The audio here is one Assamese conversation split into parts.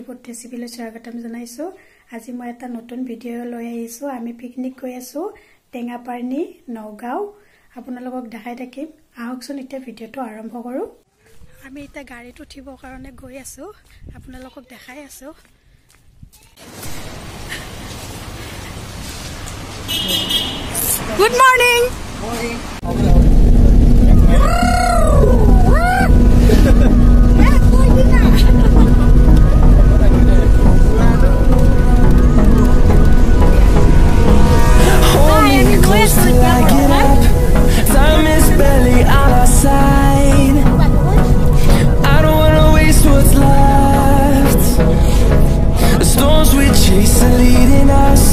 ইউটিউবত ৰেচিপিলৈ স্বাগতম জনাইছো। আজি মই এটা নতুন ভিডিঅ লৈ আহিছো। আমি পিকনিক গৈ আছো টেঙাপানী নগাঁও। আপোনালোকক দেখাই থাকিম। আহকচোন এতিয়া ভিডিঅটো আৰম্ভ কৰো। আমি এতিয়া গাড়ীত উঠিবৰ কাৰণে গৈ আছো। আপোনালোকক দেখাই আছো। Good morning. Time is barely on our side. I don't wanna waste what's left. The storms we chase are leading us,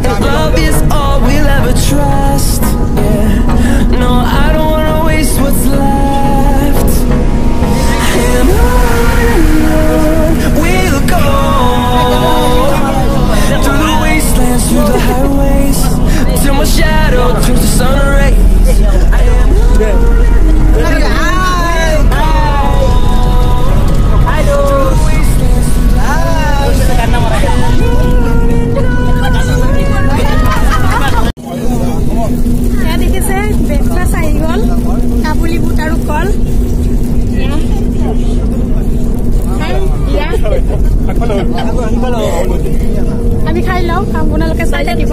and love is all we'll ever trust. Yeah, no, I don't wanna waste what's left. And on we'll go, through the wastelands, through the highways, till my shadow turns to sun rays. আমি খাই লও আপোনালোকে চাই থাকিব।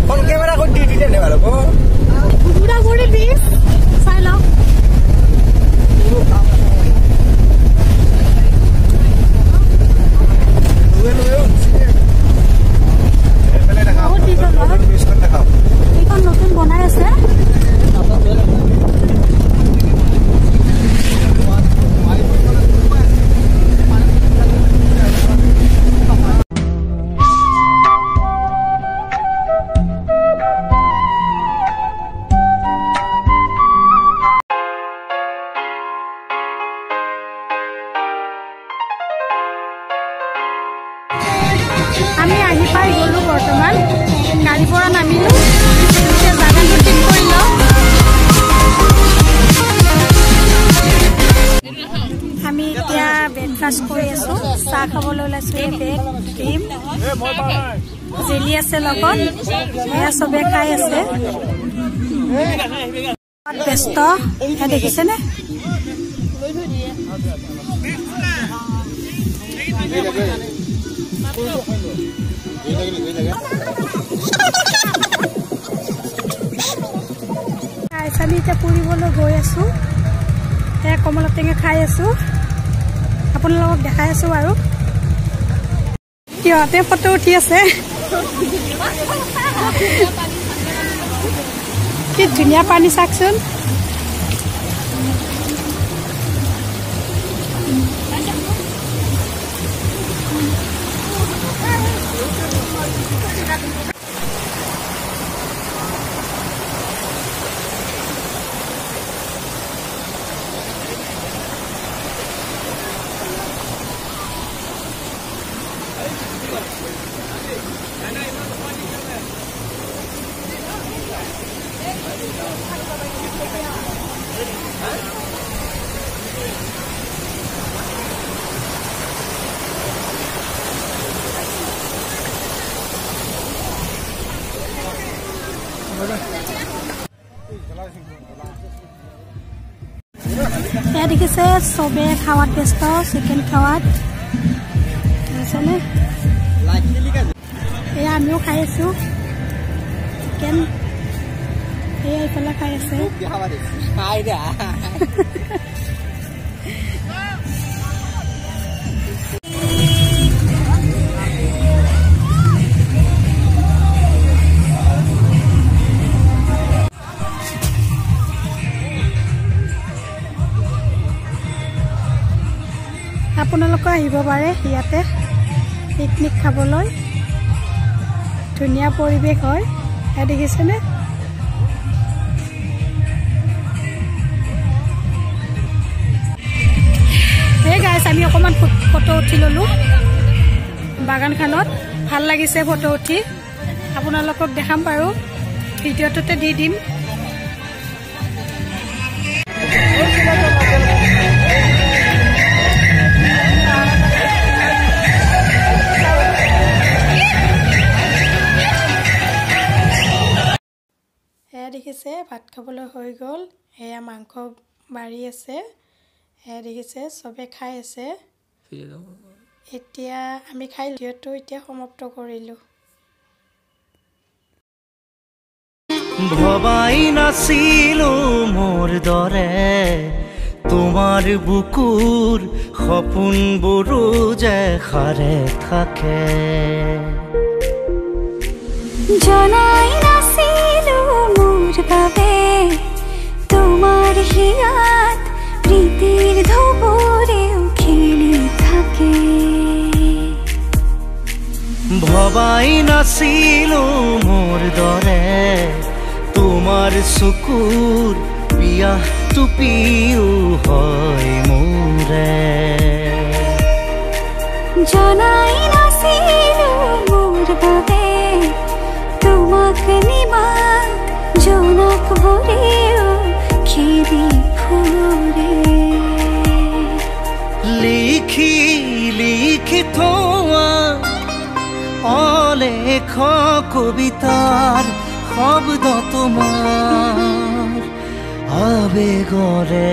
কোন ক্যামেরা কোন ডিটেইল নে ভালো কো পুরা করে দিস চাই লও। এখন নতুন বনাই আছে। আমি আহি পাই গলো। বৰ্তমান গাড়ীৰ পৰা নামিলো। জাগাটো ঠিক কৰি লওঁ। আমি এতিয়া ব্ৰেকফাষ্ট কৰি আছো। চাহ খাবলৈ ওলাইছো। ব্ৰেড ক্ৰীম জেলি আছে লগত। এয়া চবে খাই আছে। ব্যস্ত দেখিছেনে? আমি এতিয়া ফুৰিবলৈ গৈ আছো। কমলা টেঙা খাই আছো। আপোনালোকক দেখাই আছো আৰু সিহঁতে ফটো উঠি আছে। কি ধুনীয়া পানী চাওকচোন। এয়া দেখিছে চবে খাৱাত ব্যস্ত। চিকেন খাৱাত বুজিছেনে? এয়া আমিও খাই আছো চিকেন। এয়া এইফালে খাই আছে। আপোনালোকে আহিব পাৰে ইয়াতে পিকনিক খাবলৈ। ধুনীয়া পৰিৱেশ হয়। দেখিছেনে? এই গাইছ আমি অকণমান ফটো উঠি ললো বাগানখনত। ভাল লাগিছে ফটো উঠি। আপোনালোকক দেখাম বাৰু। ভিডিঅ'টোতে দি দিম। দেখিছে ভাত খাবলৈ হৈ গ'ল এয়া মাংস বাঢ়ি আছে এয়া দেখিছে সবে খাই আছে এতিয়া আমি খাই ভিডিঅ'টো এতিয়া সমাপ্ত কৰিলো ভবাই নাছিলো মোৰ দৰে তোমাৰ বুকুৰ সপোনবোৰো যে খাৰে থাকে জনাই নাছিলো মোৰ বাবে তোমাৰ হিয়াত প্ৰীতিৰ ধুবুৰেও খেলি থাকে ভবাই নাছিলো মোৰ দৰে তোমাৰ চকুৰ বিয়া টুপিও হয় মোৰে জনাই নাছিলো মোৰ বাবে তোমাক নিমাত জনক ভৰেও খেদি ফুৰে লিখি লিখি থোৱা অলেখ কবিতাৰ শব্দ তোমাৰ আবেগৰে